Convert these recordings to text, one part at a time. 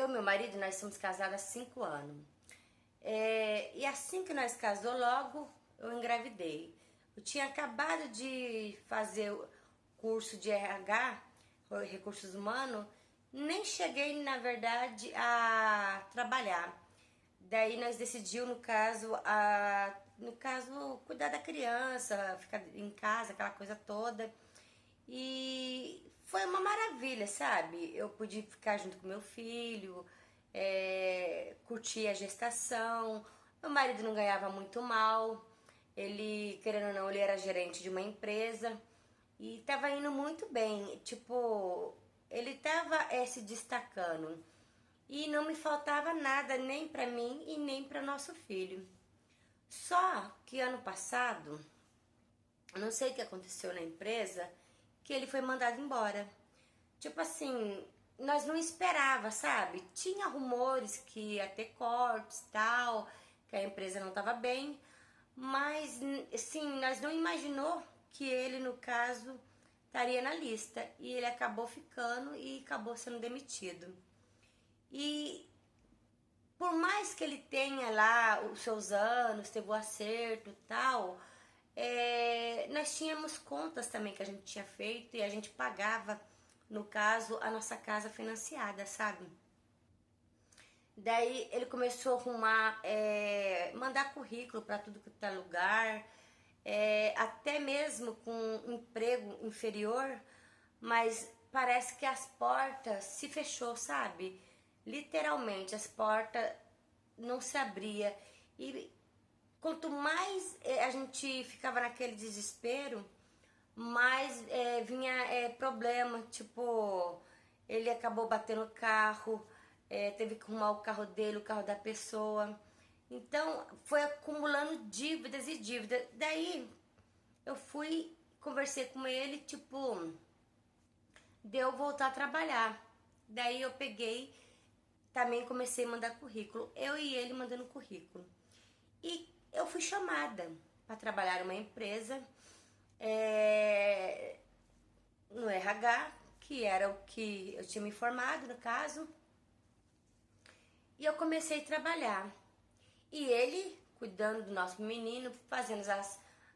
Eu e meu marido, nós somos casados há 5 anos. E assim que nós casou, logo eu engravidei. Eu tinha acabado de fazer o curso de RH, Recursos Humanos, nem cheguei, na verdade, a trabalhar. Daí nós decidimos, no caso, cuidar da criança, ficar em casa, aquela coisa toda. E foi uma maravilha, sabe? Eu pude ficar junto com meu filho, curtir a gestação. Meu marido não ganhava muito mal. Ele, querendo ou não, ele era gerente de uma empresa e estava indo muito bem. Tipo, ele estava se destacando e não me faltava nada nem para mim e nem para nosso filho. Só que ano passado, eu não sei o que aconteceu na empresa, que ele foi mandado embora. Tipo assim, nós não esperava, sabe? Tinha rumores que ia ter cortes e tal, que a empresa não estava bem, mas assim, nós não imaginou que ele, no caso, estaria na lista. E ele acabou ficando e acabou sendo demitido. E por mais que ele tenha lá os seus anos, teve o acerto e tal, nós tínhamos contas também que a gente tinha feito e a gente pagava, no caso, a nossa casa financiada, sabe? Daí ele começou a arrumar, mandar currículo para tudo que é lugar, até mesmo com um emprego inferior, mas parece que as portas se fechou, sabe? Literalmente, as portas não se abria. E quanto mais a gente ficava naquele desespero, mais vinha problema, tipo, ele acabou batendo o carro, teve que arrumar o carro dele, o carro da pessoa. Então, foi acumulando dívidas e dívidas. Daí, eu fui, conversei com ele, tipo, deu voltar a trabalhar. Daí eu peguei, também comecei a mandar currículo. Eu e ele mandando currículo. E eu fui chamada para trabalhar em uma empresa no RH, que era o que eu tinha me informado no caso. E eu comecei a trabalhar. E ele, cuidando do nosso menino, fazendo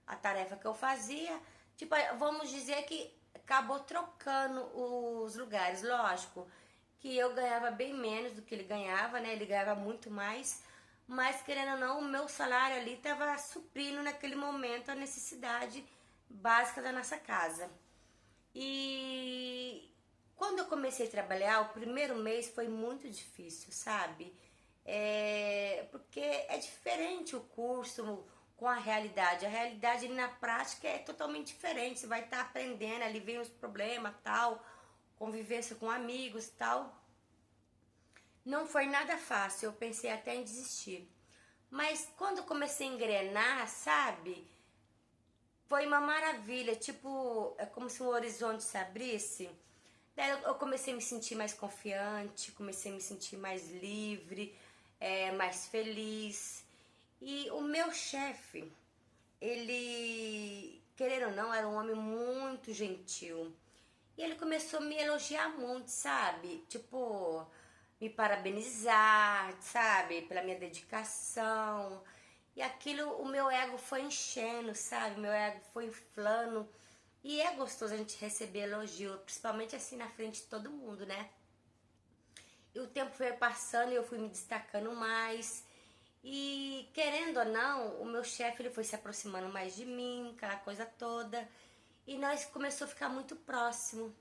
a tarefa que eu fazia. Tipo, vamos dizer que acabou trocando os lugares. Lógico que eu ganhava bem menos do que ele ganhava, né? Ele ganhava muito mais. Mas, querendo ou não, o meu salário ali estava suprindo naquele momento a necessidade básica da nossa casa. E quando eu comecei a trabalhar, o primeiro mês foi muito difícil, sabe? Porque é diferente o curso com a realidade. A realidade na prática é totalmente diferente. Você vai estar aprendendo, ali vem os problemas, tal, convivência com amigos, tal. Não foi nada fácil, eu pensei até em desistir. Mas quando eu comecei a engrenar, sabe? Foi uma maravilha, tipo, é como se um horizonte se abrisse. Daí eu comecei a me sentir mais confiante, comecei a me sentir mais livre, mais feliz. E o meu chefe, ele, querendo ou não, era um homem muito gentil. E ele começou a me elogiar muito, sabe? Tipo, me parabenizar, sabe? Pela minha dedicação. E aquilo, o meu ego foi enchendo, sabe? O meu ego foi inflando. E é gostoso a gente receber elogio, principalmente assim na frente de todo mundo, né? E o tempo foi passando e eu fui me destacando mais. E querendo ou não, o meu chefe ele foi se aproximando mais de mim, aquela coisa toda. E nós começou a ficar muito próximo.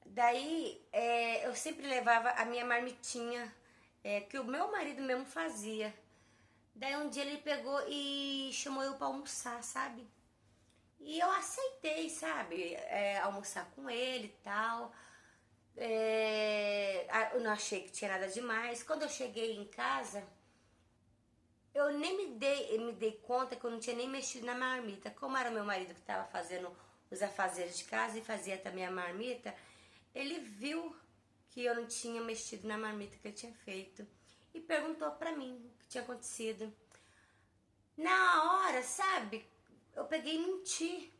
Daí eu sempre levava a minha marmitinha, que o meu marido mesmo fazia. Daí um dia ele pegou e chamou eu pra almoçar, sabe? E eu aceitei, sabe? Almoçar com ele e tal. Eu não achei que tinha nada demais. Quando eu cheguei em casa, eu nem me dei conta que eu não tinha nem mexido na marmita. Como era meu marido que estava fazendo os afazeres de casa e fazia também a marmita, ele viu que eu não tinha mexido na marmita que eu tinha feito e perguntou pra mim o que tinha acontecido. Na hora, sabe, eu peguei e menti.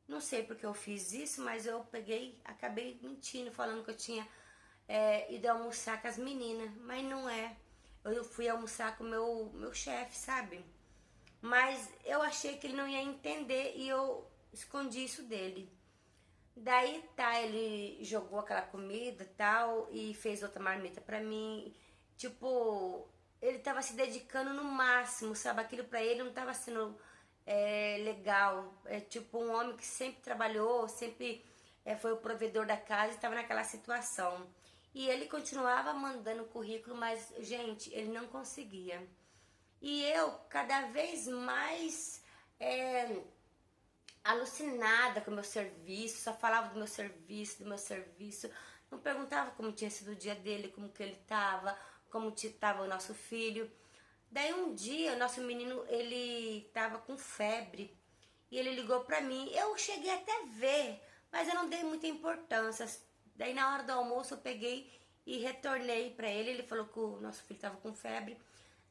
Não sei porque eu fiz isso, mas eu peguei, acabei mentindo, falando que eu tinha ir almoçar com as meninas, mas não é. Eu fui almoçar com o meu chefe, sabe? Mas eu achei que ele não ia entender e eu escondi isso dele. Daí tá, ele jogou aquela comida e tal e fez outra marmita pra mim. Tipo, ele tava se dedicando no máximo, sabe? Aquilo pra ele não tava sendo legal. É tipo um homem que sempre trabalhou, sempre foi o provedor da casa e estava naquela situação. E ele continuava mandando currículo, mas, gente, ele não conseguia. E eu, cada vez mais alucinada com o meu serviço, só falava do meu serviço, do meu serviço. Não perguntava como tinha sido o dia dele, como que ele estava, como estava o nosso filho. Daí um dia, o nosso menino, ele estava com febre e ele ligou pra mim. Eu cheguei até a ver, mas eu não dei muita importância. Daí na hora do almoço eu peguei e retornei pra ele. Ele falou que o nosso filho estava com febre.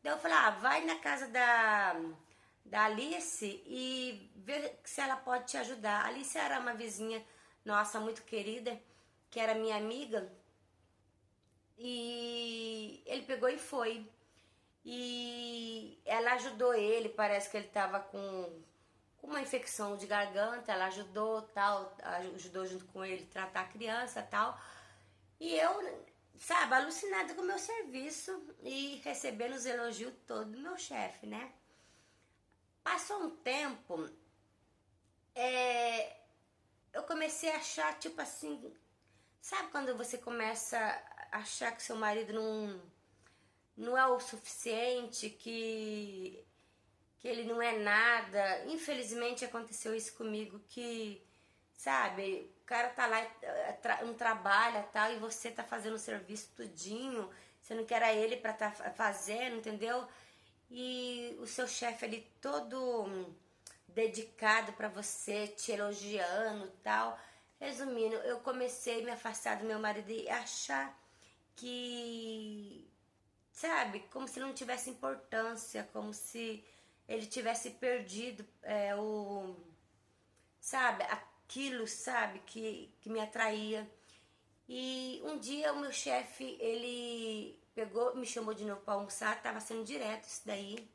Daí eu falei, vai na casa da Alice e ver se ela pode te ajudar. A Alice era uma vizinha nossa muito querida, que era minha amiga, e ele pegou e foi. E ela ajudou ele, parece que ele estava com uma infecção de garganta, ela ajudou, tal, ajudou junto com ele tratar a criança, tal. E eu, sabe, alucinada com o meu serviço e recebendo os elogios todos do meu chefe, né? Passou um tempo, eu comecei a achar, tipo assim, sabe quando você começa a achar que seu marido não é o suficiente, que ele não é nada? Infelizmente aconteceu isso comigo, que, sabe, o cara tá lá, não trabalha tal, e você tá fazendo o serviço tudinho, você não quer ele pra tá fazendo, entendeu? E o seu chefe ali todo dedicado pra você, te elogiando tal. Resumindo, eu comecei a me afastar do meu marido e achar que, sabe, como se não tivesse importância, como se ele tivesse perdido sabe, aquilo, sabe, que me atraía. E um dia o meu chefe, ele pegou, me chamou de novo para almoçar, tava sendo direto isso daí.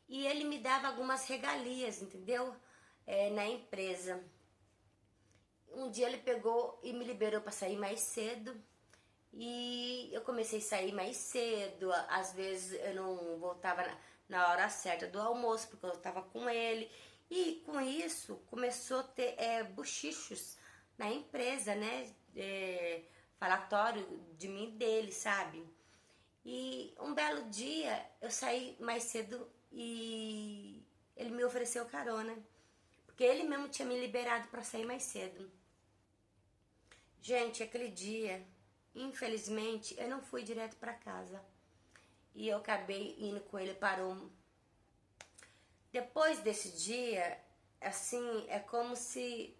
E ele me dava algumas regalias, entendeu? Na empresa. Um dia ele pegou e me liberou para sair mais cedo. E eu comecei a sair mais cedo. Às vezes eu não voltava na hora certa do almoço, porque eu estava com ele. E com isso começou a ter bochichos na empresa, né? Falatório de mim e dele, sabe? E um belo dia eu saí mais cedo e ele me ofereceu carona. Porque ele mesmo tinha me liberado para sair mais cedo. Gente, aquele dia, infelizmente, eu não fui direto para casa. E eu acabei indo com ele para um. Depois desse dia, assim, é como se.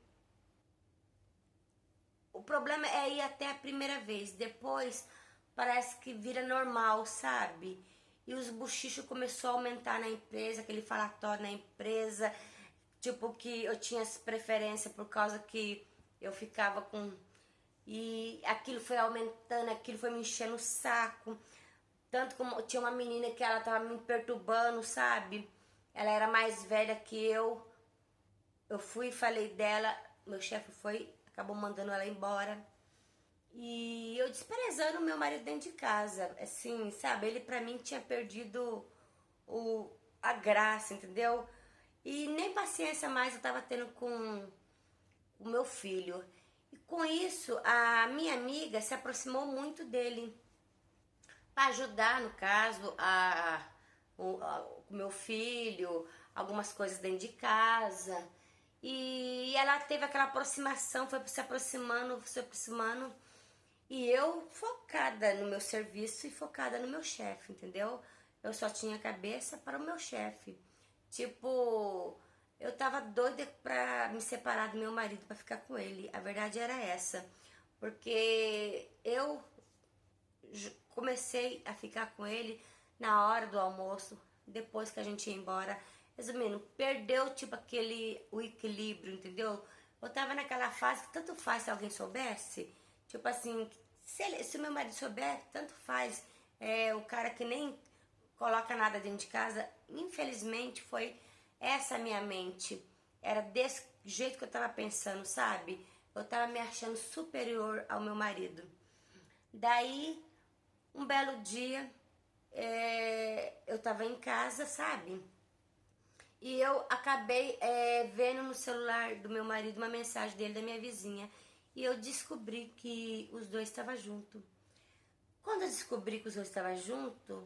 O problema é ir até a primeira vez. Depois, parece que vira normal, sabe? E os bochichos começou a aumentar na empresa, aquele falatório na empresa. Tipo, que eu tinha preferência por causa que eu ficava com. E aquilo foi aumentando, aquilo foi me enchendo o saco. Tanto como tinha uma menina que ela tava me perturbando, sabe? Ela era mais velha que eu. Eu fui e falei dela, meu chefe foi, acabou mandando ela embora. E eu desprezando o meu marido dentro de casa, assim, sabe? Ele pra mim tinha perdido a graça, entendeu? E nem paciência mais eu tava tendo com o meu filho. E com isso, a minha amiga se aproximou muito dele para ajudar, no caso, o meu filho, algumas coisas dentro de casa. E ela teve aquela aproximação, foi se aproximando. E eu focada no meu serviço e focada no meu chefe, entendeu? Eu só tinha cabeça para o meu chefe. Tipo, eu tava doida pra me separar do meu marido pra ficar com ele. A verdade era essa. Porque eu comecei a ficar com ele na hora do almoço, depois que a gente ia embora. Resumindo, perdeu tipo o equilíbrio, entendeu? Eu tava naquela fase que tanto faz se alguém soubesse. Tipo assim, Se o meu marido souber, tanto faz. É, o cara que nem coloca nada dentro de casa, infelizmente foi essa a minha mente. Era desse jeito que eu tava pensando, sabe? Eu tava me achando superior ao meu marido. Daí, um belo dia, eu tava em casa, sabe? E eu acabei vendo no celular do meu marido uma mensagem dele, da minha vizinha. E eu descobri que os dois estavam juntos. Quando eu descobri que os dois estavam juntos,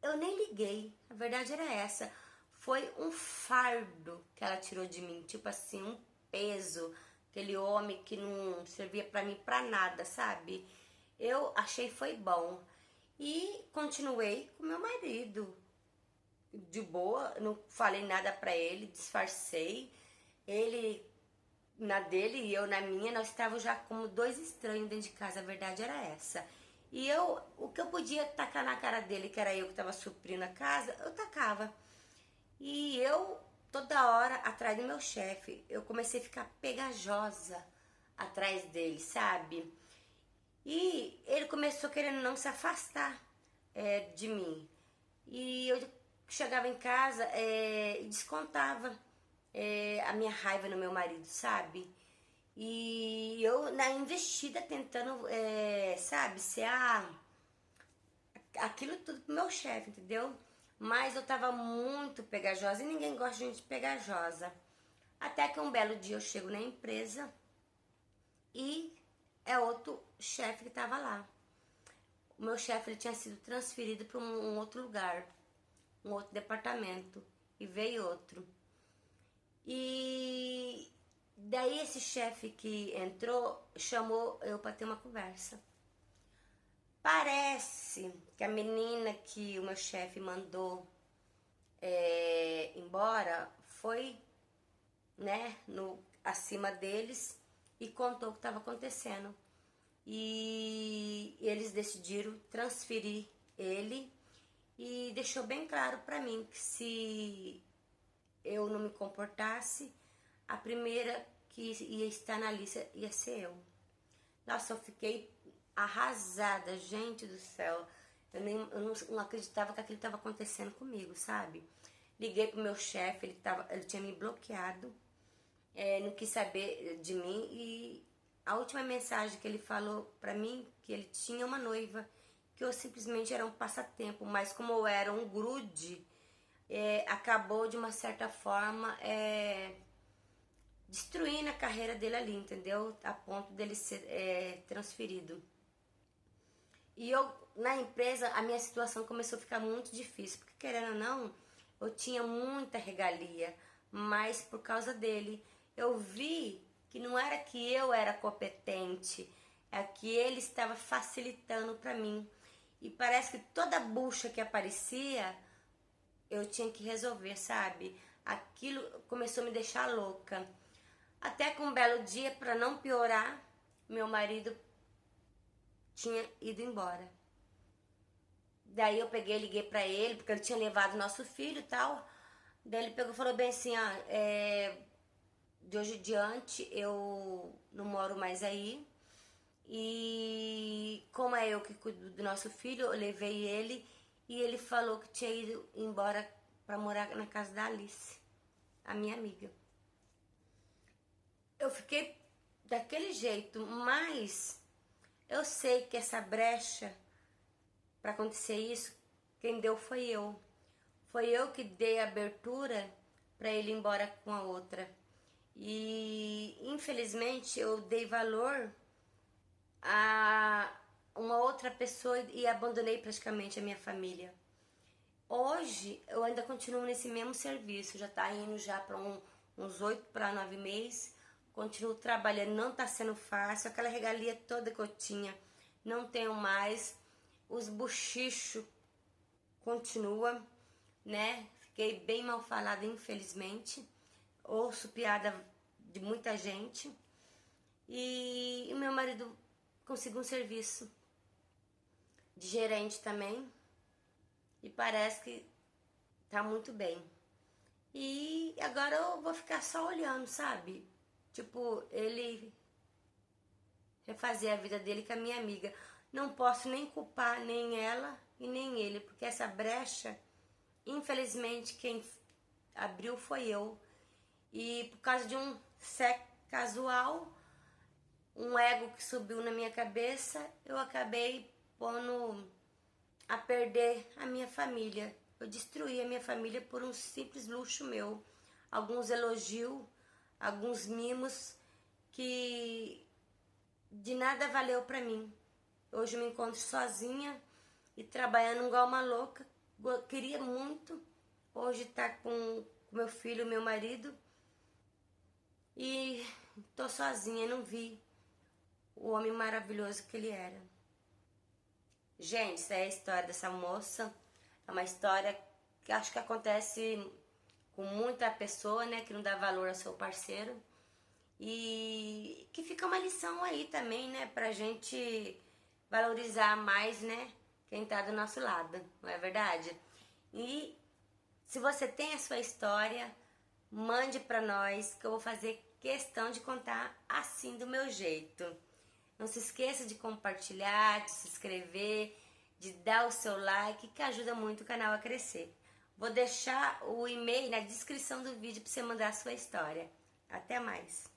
eu nem liguei. A verdade era essa. Foi um fardo que ela tirou de mim. Tipo assim, um peso. Aquele homem que não servia pra mim pra nada, sabe? Eu achei foi bom. E continuei com meu marido. De boa, não falei nada pra ele, disfarcei. Ele na dele e eu na minha, nós estávamos já como dois estranhos dentro de casa, a verdade era essa. E eu, o que eu podia tacar na cara dele, que era eu que estava suprindo a casa, eu tacava. E eu, toda hora, atrás do meu chefe, eu comecei a ficar pegajosa atrás dele, sabe? E ele começou querendo não se afastar de mim. E eu chegava em casa e descontava a minha raiva no meu marido, sabe? E eu na investida tentando, sabe, ser aquilo tudo pro meu chefe, entendeu? Mas eu tava muito pegajosa e ninguém gosta de gente pegajosa. Até que um belo dia eu chego na empresa e é outro chefe que tava lá. O meu chefe ele tinha sido transferido para um outro lugar, um outro departamento, e veio outro. E daí esse chefe que entrou chamou eu para ter uma conversa. Parece que a menina que o meu chefe mandou embora foi, né, acima deles e contou o que estava acontecendo. E eles decidiram transferir ele e deixou bem claro para mim que se eu não me comportasse, a primeira que ia estar na lista ia ser eu. Nossa, eu fiquei arrasada, gente do céu. Eu não acreditava que aquilo estava acontecendo comigo, sabe? Liguei pro meu chefe, ele tinha me bloqueado, não quis saber de mim e a última mensagem que ele falou pra mim que ele tinha uma noiva, que eu simplesmente era um passatempo, mas como eu era um grude, acabou de uma certa forma destruindo a carreira dele ali, entendeu? A ponto dele ser transferido. E eu, na empresa, a minha situação começou a ficar muito difícil, porque querendo ou não, eu tinha muita regalia, mas por causa dele, eu vi que não era que eu era competente, é que ele estava facilitando para mim. E parece que toda bucha que aparecia, eu tinha que resolver, sabe? Aquilo começou a me deixar louca. Até que um belo dia, para não piorar, meu marido tinha ido embora. Daí eu peguei, liguei pra ele, porque ele tinha levado nosso filho e tal. Daí ele pegou e falou bem assim, de hoje em diante eu não moro mais aí. E como é eu que cuido do nosso filho, eu levei ele e ele falou que tinha ido embora pra morar na casa da Alice, a minha amiga. Eu fiquei daquele jeito, mas eu sei que essa brecha para acontecer isso, quem deu foi eu. Foi eu que dei abertura para ele ir embora com a outra. E infelizmente eu dei valor a uma outra pessoa e abandonei praticamente a minha família. Hoje eu ainda continuo nesse mesmo serviço, já está indo já para uns 8 para 9 meses. Continuo trabalhando, não está sendo fácil, aquela regalia toda que eu tinha, não tenho mais. Os bochichos continua, né? Fiquei bem mal falada, infelizmente. Ouço piada de muita gente. E o meu marido conseguiu um serviço de gerente também. E parece que tá muito bem. E agora eu vou ficar só olhando, sabe? Tipo, ele refazer a vida dele com a minha amiga. Não posso nem culpar nem ela e nem ele, porque essa brecha, infelizmente, quem abriu foi eu. E por causa de um sexo casual, um ego que subiu na minha cabeça, eu acabei pondo a perder a minha família. Eu destruí a minha família por um simples luxo meu. Alguns elogios, alguns mimos que de nada valeu pra mim. Hoje eu me encontro sozinha e trabalhando igual uma louca. Eu queria muito hoje estar com meu filho, meu marido. E tô sozinha, não vi o homem maravilhoso que ele era. Gente, essa é a história dessa moça. É uma história que acho que acontece com muita pessoa, né, que não dá valor ao seu parceiro. E que fica uma lição aí também, né, pra gente valorizar mais, né, quem tá do nosso lado, não é verdade? E se você tem a sua história, mande pra nós que eu vou fazer questão de contar assim do meu jeito. Não se esqueça de compartilhar, de se inscrever, de dar o seu like, que ajuda muito o canal a crescer. Vou deixar o e-mail na descrição do vídeo para você mandar a sua história. Até mais!